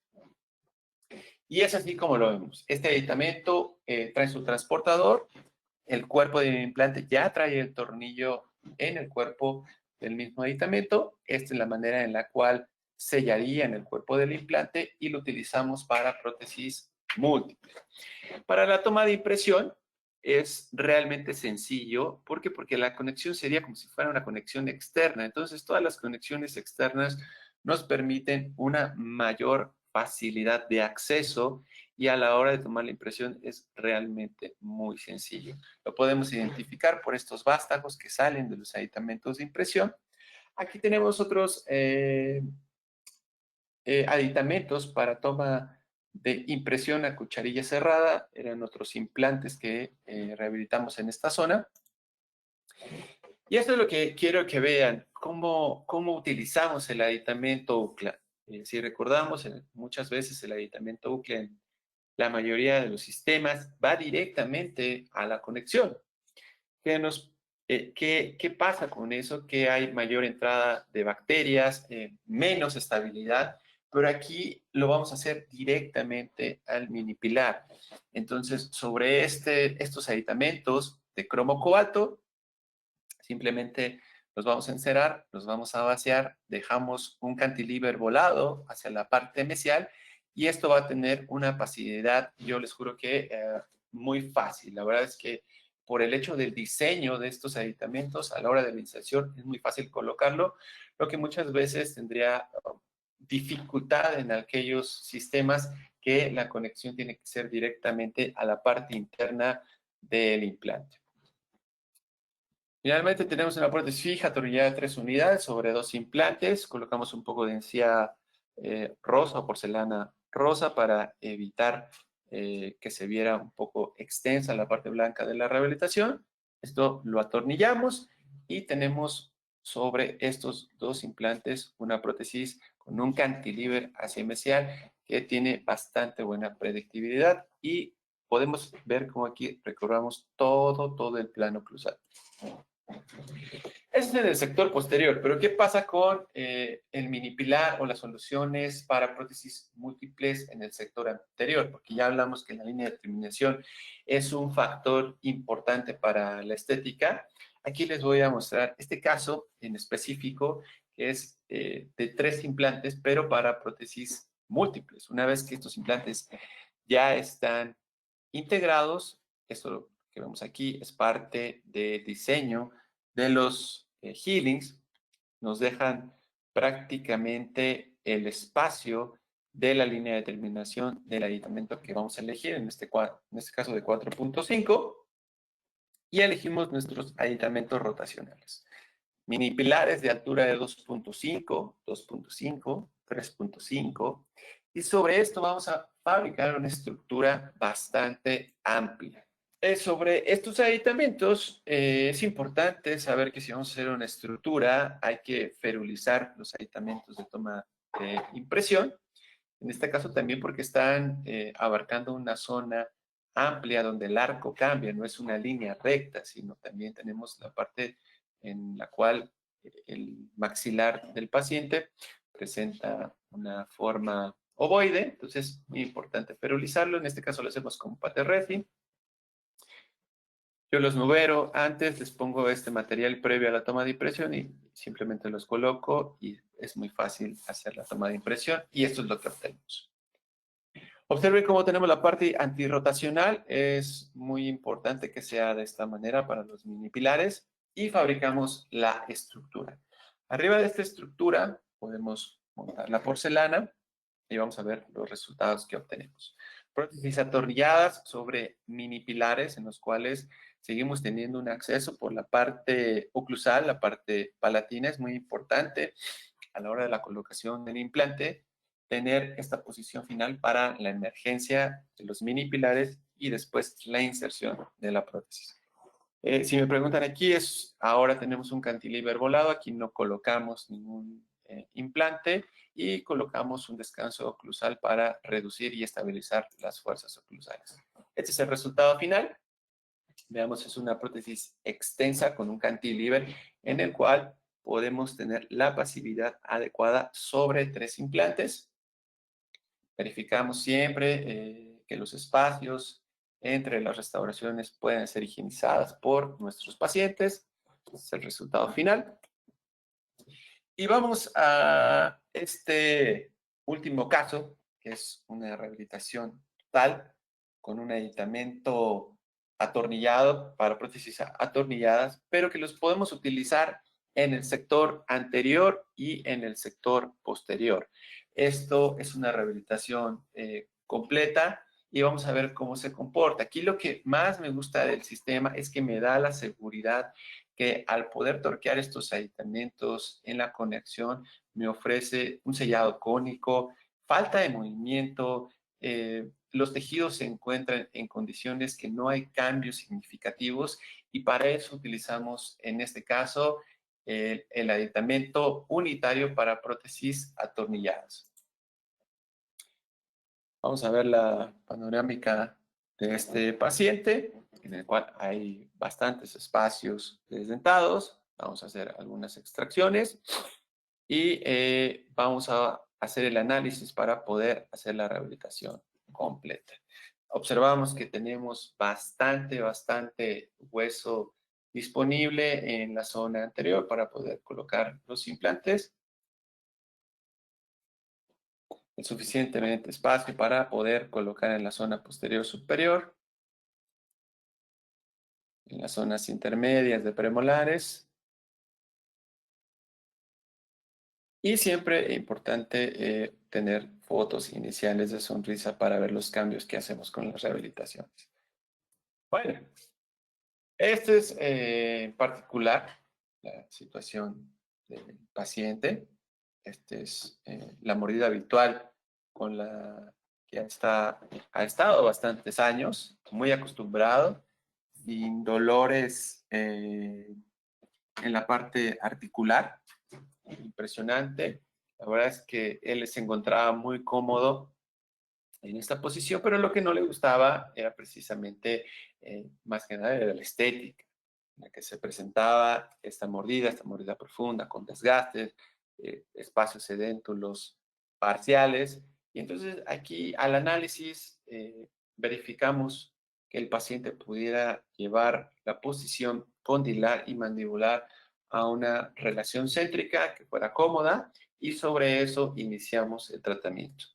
Y es así como lo vemos. Este aditamento trae su transportador, el cuerpo del implante ya trae el tornillo en el cuerpo del mismo aditamento. Esta es la manera en la cual sellaría en el cuerpo del implante y lo utilizamos para prótesis múltiple. Para la toma de impresión es realmente sencillo. ¿Por qué? Porque la conexión sería como si fuera una conexión externa. Entonces, todas las conexiones externas nos permiten una mayor facilidad de acceso y a la hora de tomar la impresión es realmente muy sencillo. Lo podemos identificar por estos vástagos que salen de los aditamentos de impresión. Aquí tenemos otros aditamentos para toma de impresión a cucharilla cerrada. Eran otros implantes que rehabilitamos en esta zona. Y esto es lo que quiero que vean, cómo utilizamos el aditamento UCLA. Si recordamos, muchas veces el aditamento UCLA en la mayoría de los sistemas va directamente a la conexión. ¿Qué pasa con eso? Que hay mayor entrada de bacterias, menos estabilidad, pero aquí lo vamos a hacer directamente al mini pilar. Entonces, sobre estos aditamentos de cromo cobalto, simplemente los vamos a encerar, los vamos a vaciar, dejamos un cantilever volado hacia la parte mesial y esto va a tener una pasividad, yo les juro que muy fácil. La verdad es que por el hecho del diseño de estos aditamentos, a la hora de la inserción es muy fácil colocarlo, lo que muchas veces tendría dificultad en aquellos sistemas que la conexión tiene que ser directamente a la parte interna del implante. Finalmente tenemos una prótesis fija atornillada de 3 unidades sobre 2 implantes. Colocamos un poco de encía rosa o porcelana rosa para evitar que se viera un poco extensa la parte blanca de la rehabilitación. Esto lo atornillamos y tenemos sobre estos 2 implantes una prótesis con un cantilever asimesial que tiene bastante buena predictibilidad y podemos ver cómo aquí recorramos todo el plano cruzado. Ese es en el sector posterior, pero ¿qué pasa con el mini pilar o las soluciones para prótesis múltiples en el sector anterior? Porque ya hablamos que la línea de terminación es un factor importante para la estética. Aquí les voy a mostrar este caso en específico, que es de 3 implantes, pero para prótesis múltiples. Una vez que estos implantes ya están integrados, esto que vemos aquí es parte del diseño de los healings, nos dejan prácticamente el espacio de la línea de terminación del aditamento que vamos a elegir, en este caso de 4.5, y elegimos nuestros aditamentos rotacionales. Mini pilares de altura de 2.5, 2.5, 3.5, y sobre esto vamos a fabricar una estructura bastante amplia. Sobre estos aditamentos, es importante saber que si vamos a hacer una estructura, hay que ferulizar los aditamentos de toma de impresión. En este caso también porque están abarcando una zona amplia donde el arco cambia, no es una línea recta, sino también tenemos la parte en la cual el maxilar del paciente presenta una forma ovoide, entonces es muy importante ferulizarlo. En este caso lo hacemos con Paterrefi. Yo los nubero antes, les pongo este material previo a la toma de impresión y simplemente los coloco y es muy fácil hacer la toma de impresión y esto es lo que obtenemos. Observen cómo tenemos la parte antirrotacional, es muy importante que sea de esta manera para los mini pilares y fabricamos la estructura. Arriba de esta estructura podemos montar la porcelana y vamos a ver los resultados que obtenemos. Prótesis atornilladas sobre mini pilares en los cuales seguimos teniendo un acceso por la parte oclusal, la parte palatina, es muy importante a la hora de la colocación del implante tener esta posición final para la emergencia de los mini pilares y después la inserción de la prótesis. Si me preguntan aquí, ahora tenemos un cantilever volado, aquí no colocamos ningún implante y colocamos un descanso oclusal para reducir y estabilizar las fuerzas oclusales. Este es el resultado final. Veamos, es una prótesis extensa con un cantilever en el cual podemos tener la pasividad adecuada sobre 3 implantes. Verificamos siempre que los espacios entre las restauraciones pueden ser higienizadas por nuestros pacientes. Este es el resultado final. Y vamos a este último caso, que es una rehabilitación total con un aditamento atornillado para prótesis atornilladas, pero que los podemos utilizar en el sector anterior y en el sector posterior. Esto es una rehabilitación completa y vamos a ver cómo se comporta. Aquí lo que más me gusta del sistema es que me da la seguridad que al poder torquear estos aditamentos en la conexión, me ofrece un sellado cónico, falta de movimiento, los tejidos se encuentran en condiciones que no hay cambios significativos y para eso utilizamos en este caso el aditamento unitario para prótesis atornilladas. Vamos a ver la panorámica de este paciente, en el cual hay bastantes espacios desdentados. Vamos a hacer algunas extracciones y vamos a hacer el análisis para poder hacer la rehabilitación completa. Observamos que tenemos bastante hueso disponible en la zona anterior para poder colocar los implantes. El suficientemente espacio para poder colocar en la zona posterior superior, en las zonas intermedias de premolares. Y siempre es importante tener fotos iniciales de sonrisa para ver los cambios que hacemos con las rehabilitaciones. Bueno, este es en particular la situación del paciente. Esta es la mordida habitual con la que ha estado bastantes años, muy acostumbrado, sin dolores en la parte articular. Impresionante. La verdad es que él se encontraba muy cómodo en esta posición, pero lo que no le gustaba era precisamente, más que nada, era la estética, en la que se presentaba esta mordida profunda, con desgastes, espacios sedéntulos parciales. Y entonces aquí al análisis verificamos que el paciente pudiera llevar la posición condilar y mandibular a una relación céntrica que fuera cómoda y sobre eso iniciamos el tratamiento.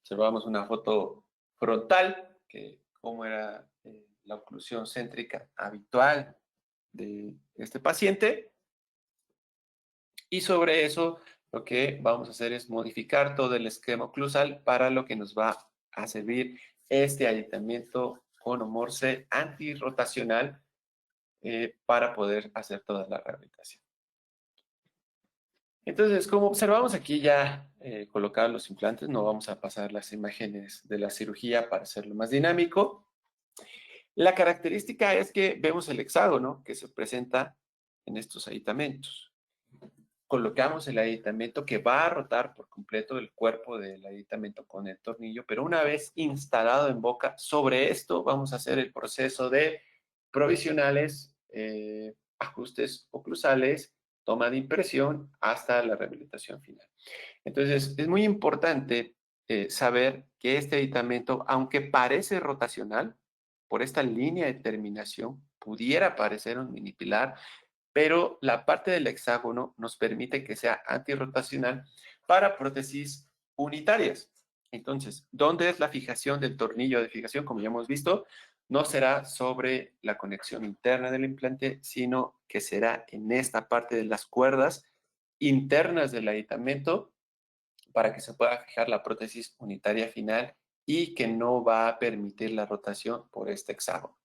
Observamos una foto frontal, que cómo era la oclusión céntrica habitual de este paciente. Y sobre eso lo que vamos a hacer es modificar todo el esquema oclusal para lo que nos va a servir este aditamiento conomorce antirrotacional para poder hacer toda la rehabilitación. Entonces, como observamos aquí ya colocados los implantes, no vamos a pasar las imágenes de la cirugía para hacerlo más dinámico. La característica es que vemos el hexágono que se presenta en estos aditamentos. Colocamos el aditamento que va a rotar por completo el cuerpo del aditamento con el tornillo, pero una vez instalado en boca, sobre esto vamos a hacer el proceso de provisionales, ajustes oclusales, toma de impresión hasta la rehabilitación final. Entonces, es muy importante saber que este aditamento, aunque parece rotacional, por esta línea de terminación, pudiera parecer un mini pilar, pero la parte del hexágono nos permite que sea antirrotacional para prótesis unitarias. Entonces, ¿dónde es la fijación del tornillo de fijación? Como ya hemos visto, no será sobre la conexión interna del implante, sino que será en esta parte de las cuerdas internas del aditamento para que se pueda fijar la prótesis unitaria final y que no va a permitir la rotación por este hexágono.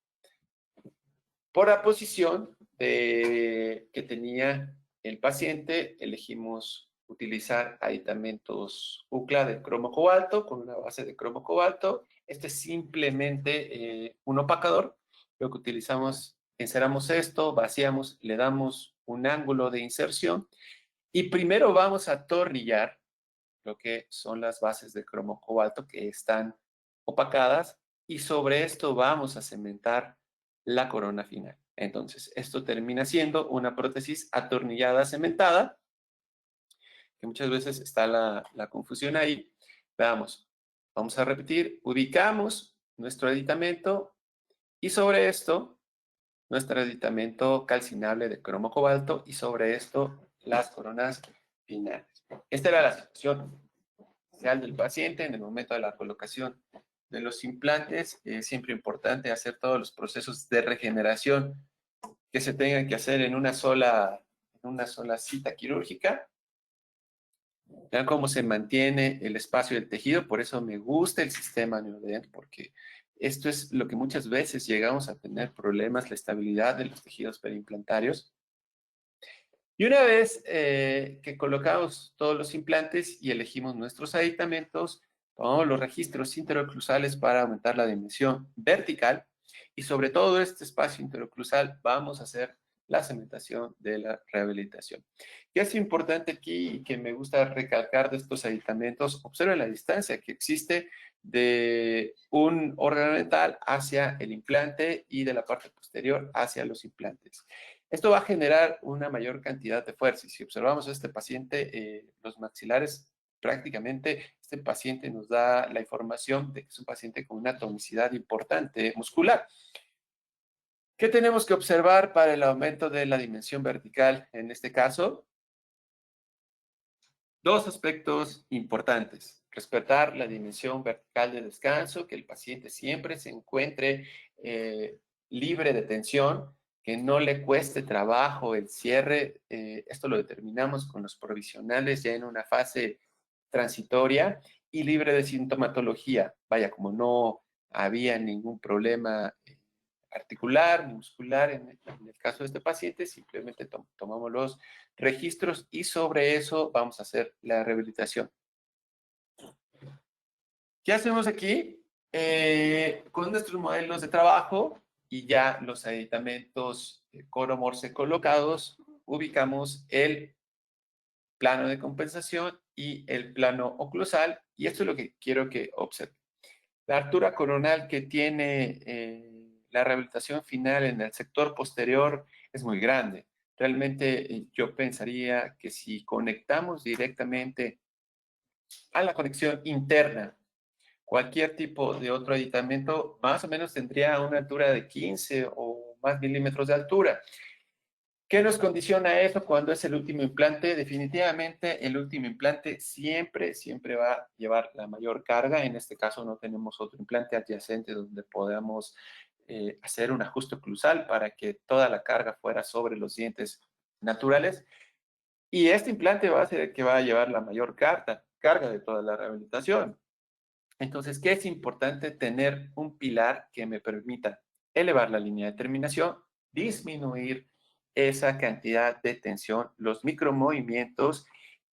Por la posición que tenía el paciente, elegimos utilizar aditamentos UCLA de cromo cobalto con una base de cromo cobalto. Este es simplemente un opacador. Lo que utilizamos, enceramos esto, vaciamos, le damos un ángulo de inserción y primero vamos a atornillar lo que son las bases de cromo cobalto que están opacadas y sobre esto vamos a cementar la corona final. Entonces, esto termina siendo una prótesis atornillada cementada, que muchas veces está la confusión ahí. Veamos, vamos a repetir, ubicamos nuestro aditamento y sobre esto, nuestro aditamento calcinable de cromo cobalto y sobre esto, las coronas finales. Esta era la situación inicial del paciente en el momento de la colocación de los implantes. Es siempre importante hacer todos los procesos de regeneración que se tengan que hacer en una sola cita quirúrgica. Vean cómo se mantiene el espacio del tejido, por eso me gusta el sistema Neodent, porque esto es lo que muchas veces llegamos a tener problemas, la estabilidad de los tejidos periimplantarios. Y una vez que colocamos todos los implantes y elegimos nuestros aditamentos, tomamos los registros interoclusales para aumentar la dimensión vertical y sobre todo este espacio interoclusal vamos a hacer la cementación de la rehabilitación. ¿Qué es importante aquí y que me gusta recalcar de estos aditamentos? Observen la distancia que existe de un órgano dental hacia el implante y de la parte posterior hacia los implantes. Esto va a generar una mayor cantidad de fuerza. Y si observamos a este paciente, los maxilares, prácticamente este paciente nos da la información de que es un paciente con una tonicidad importante muscular. ¿Qué tenemos que observar para el aumento de la dimensión vertical en este caso? Dos aspectos importantes. Respetar la dimensión vertical de descanso, que el paciente siempre se encuentre libre de tensión, que no le cueste trabajo el cierre. Esto lo determinamos con los provisionales ya en una fase transitoria y libre de sintomatología. Vaya, como no había ningún problema articular ni muscular en el caso de este paciente, simplemente tomamos los registros y sobre eso vamos a hacer la rehabilitación. ¿Qué hacemos aquí? Con nuestros modelos de trabajo y ya los aditamentos Coromorse colocados, ubicamos el plano de compensación y el plano oclusal, y esto es lo que quiero que observen. La altura coronal que tiene la rehabilitación final en el sector posterior es muy grande. Realmente yo pensaría que si conectamos directamente a la conexión interna cualquier tipo de otro aditamento, más o menos tendría una altura de 15 o más milímetros de altura. ¿Qué nos condiciona eso cuando es el último implante? Definitivamente el último implante siempre va a llevar la mayor carga. En este caso no tenemos otro implante adyacente donde podamos hacer un ajuste oclusal para que toda la carga fuera sobre los dientes naturales. Y este implante va a ser el que va a llevar la mayor carga de toda la rehabilitación. Entonces, ¿qué es importante? Tener un pilar que me permita elevar la línea de terminación, disminuir esa cantidad de tensión, los micromovimientos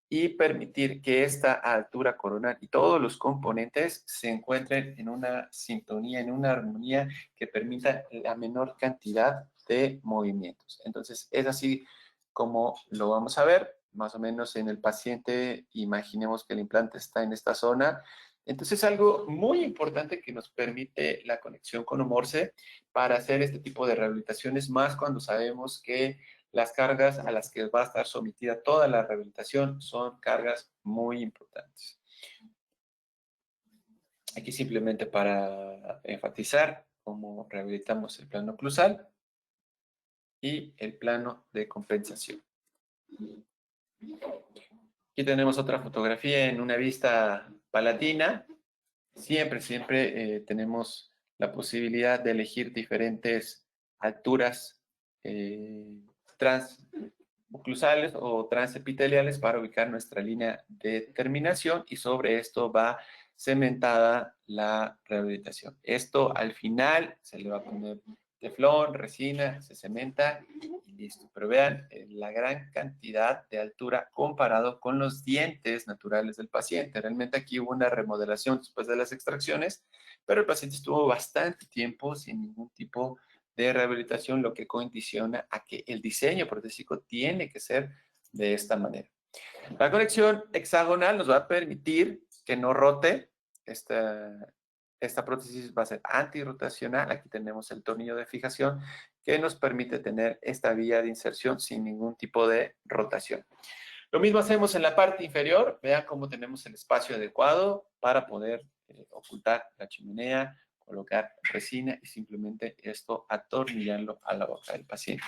y permitir que esta altura coronal y todos los componentes se encuentren en una sintonía, en una armonía que permita la menor cantidad de movimientos. Entonces, es así como lo vamos a ver, más o menos en el paciente, imaginemos que el implante está en esta zona. Entonces, es algo muy importante que nos permite la conexión con Omorce para hacer este tipo de rehabilitaciones, más cuando sabemos que las cargas a las que va a estar sometida toda la rehabilitación son cargas muy importantes. Aquí simplemente para enfatizar cómo rehabilitamos el plano oclusal y el plano de compensación. Aquí tenemos otra fotografía en una vista palatina. Siempre tenemos la posibilidad de elegir diferentes alturas transoclusales o transepiteliales para ubicar nuestra línea de terminación y sobre esto va cementada la rehabilitación. Esto al final se le va a poner teflón, resina, se cementa y listo. Pero vean la gran cantidad de altura comparado con los dientes naturales del paciente. Realmente aquí hubo una remodelación después de las extracciones, pero el paciente estuvo bastante tiempo sin ningún tipo de rehabilitación, lo que condiciona a que el diseño protésico tiene que ser de esta manera. La conexión hexagonal nos va a permitir que no rote. Esta prótesis va a ser antirrotacional. Aquí tenemos el tornillo de fijación que nos permite tener esta vía de inserción sin ningún tipo de rotación. Lo mismo hacemos en la parte inferior. Vean cómo tenemos el espacio adecuado para poder ocultar la chimenea, colocar resina y simplemente esto atornillarlo a la boca del paciente.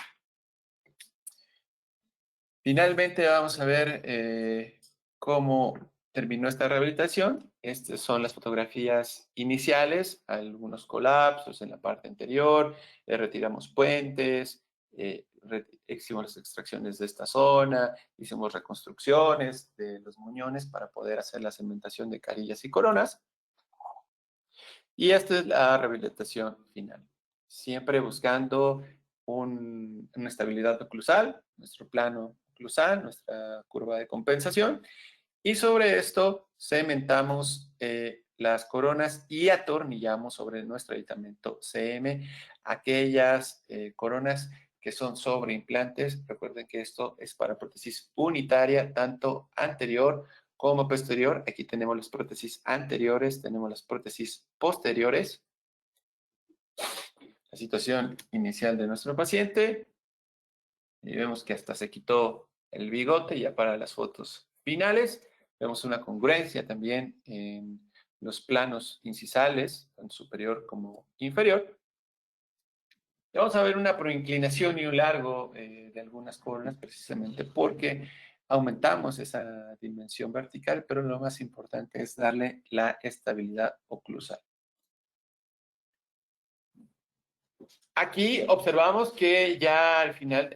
Finalmente vamos a ver cómo terminó esta rehabilitación. Estas son las fotografías iniciales, algunos colapsos en la parte anterior, retiramos puentes, hicimos las extracciones de esta zona, hicimos reconstrucciones de los muñones para poder hacer la cementación de carillas y coronas. Y esta es la rehabilitación final. Siempre buscando una estabilidad oclusal, nuestro plano oclusal, nuestra curva de compensación. Y sobre esto cementamos las coronas y atornillamos sobre nuestro aditamento CM aquellas coronas que son sobre implantes. Recuerden que esto es para prótesis unitaria, tanto anterior como posterior. Aquí tenemos las prótesis anteriores, tenemos las prótesis posteriores. La situación inicial de nuestro paciente. Y vemos que hasta se quitó el bigote ya para las fotos finales. Vemos una congruencia también en los planos incisales, tanto superior como inferior. Y vamos a ver una proinclinación y un largo de algunas coronas, precisamente porque aumentamos esa dimensión vertical, pero lo más importante es darle la estabilidad oclusal. Aquí observamos que ya al final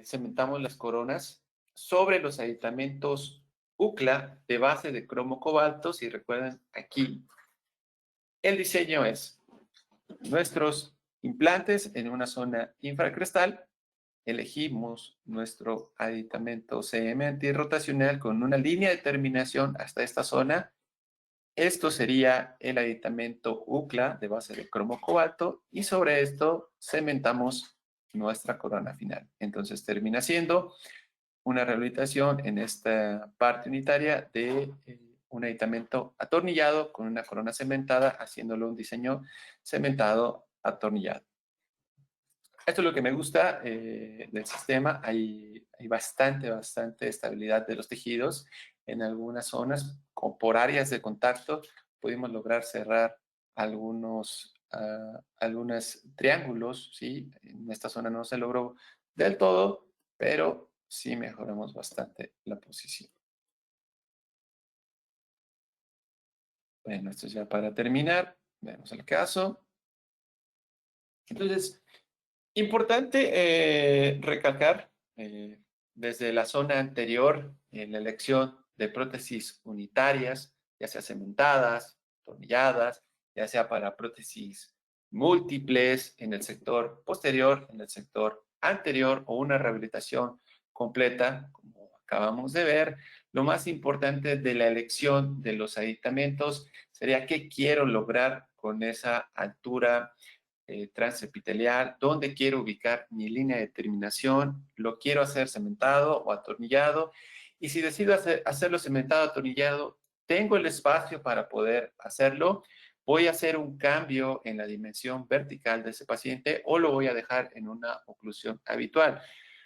cementamos las coronas sobre los aditamentos UCLA de base de cromo cobalto. Si recuerdan aquí, el diseño es nuestros implantes en una zona infracrestal. Elegimos nuestro aditamento CM antirrotacional con una línea de terminación hasta esta zona. Esto sería el aditamento UCLA de base de cromo cobalto y sobre esto cementamos nuestra corona final. Entonces termina siendo una rehabilitación en esta parte unitaria de un aditamento atornillado con una corona cementada, haciéndolo un diseño cementado atornillado. Esto es lo que me gusta del sistema. Hay bastante estabilidad de los tejidos. En algunas zonas, por áreas de contacto, pudimos lograr cerrar algunos triángulos, ¿sí? En esta zona no se logró del todo, pero sí mejoramos bastante la posición. Bueno, esto es ya para terminar. Vemos el caso. Entonces, importante recalcar desde la zona anterior en la elección de prótesis unitarias, ya sea cementadas, atornilladas, ya sea para prótesis múltiples en el sector posterior, en el sector anterior o una rehabilitación completa, como acabamos de ver. Lo más importante de la elección de los aditamentos sería qué quiero lograr con esa altura transepitelial, dónde quiero ubicar mi línea de terminación, lo quiero hacer cementado o atornillado, y si decido hacerlo cementado o atornillado, tengo el espacio para poder hacerlo, voy a hacer un cambio en la dimensión vertical de ese paciente o lo voy a dejar en una oclusión habitual.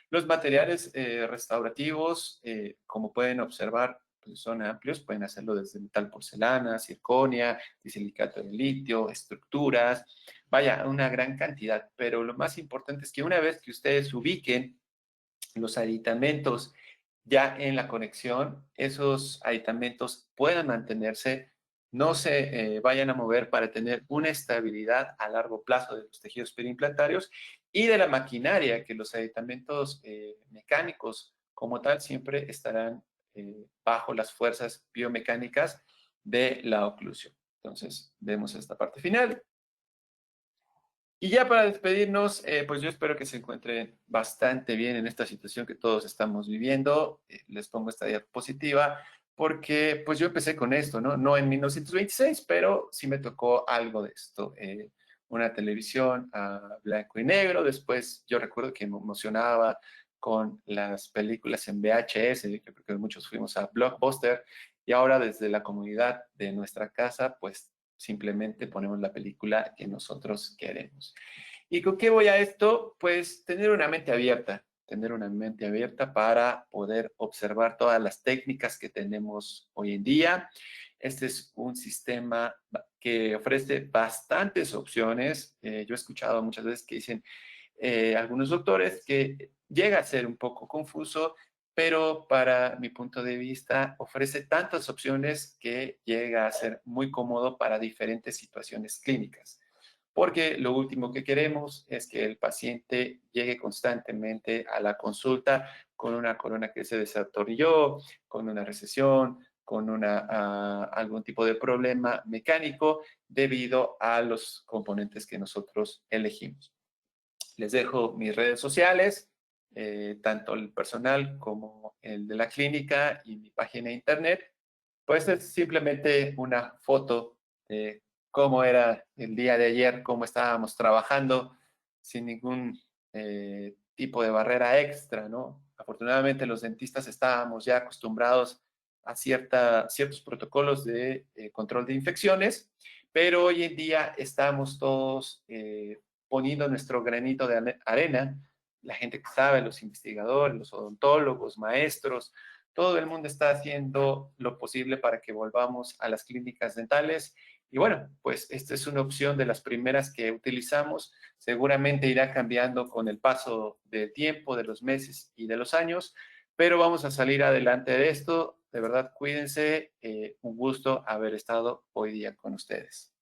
Los materiales restaurativos, como pueden observar, pues son amplios, pueden hacerlo desde metal porcelana, circonia, disilicato de litio, estructuras, vaya, una gran cantidad, pero lo más importante es que una vez que ustedes ubiquen los aditamentos ya en la conexión, esos aditamentos puedan mantenerse, no se vayan a mover para tener una estabilidad a largo plazo de los tejidos periimplantarios y de la maquinaria, que los aditamentos mecánicos como tal siempre estarán bajo las fuerzas biomecánicas de la oclusión. Entonces, vemos esta parte final. Y ya para despedirnos, pues yo espero que se encuentren bastante bien en esta situación que todos estamos viviendo. Les pongo esta diapositiva porque pues yo empecé con esto, ¿no? No en 1926, pero sí me tocó algo de esto. Una televisión a blanco y negro. Después yo recuerdo que me emocionaba con las películas en VHS. Yo creo que muchos fuimos a Blockbuster. Y ahora desde la comunidad de nuestra casa, pues simplemente ponemos la película que nosotros queremos. ¿Y con qué voy a esto? Pues tener una mente abierta para poder observar todas las técnicas que tenemos hoy en día. Este es un sistema que ofrece bastantes opciones. Yo he escuchado muchas veces que dicen algunos doctores que llega a ser un poco confuso, pero para mi punto de vista ofrece tantas opciones que llega a ser muy cómodo para diferentes situaciones clínicas. porque lo último que queremos es que el paciente llegue constantemente a la consulta con una corona que se desatornilló, con una recesión, con algún tipo de problema mecánico debido a los componentes que nosotros elegimos. Les dejo mis redes sociales, tanto el personal como el de la clínica y mi página de internet. Pues es simplemente una foto de cómo era el día de ayer, cómo estábamos trabajando sin ningún tipo de barrera extra, ¿no? Afortunadamente los dentistas estábamos ya acostumbrados a ciertos protocolos de control de infecciones, pero hoy en día estamos todos poniendo nuestro granito de arena, la gente que sabe, los investigadores, los odontólogos, maestros, todo el mundo está haciendo lo posible para que volvamos a las clínicas dentales. Y bueno, pues esta es una opción de las primeras que utilizamos. Seguramente irá cambiando con el paso del tiempo, de los meses y de los años, pero vamos a salir adelante de esto. De verdad, cuídense. Un gusto haber estado hoy día con ustedes.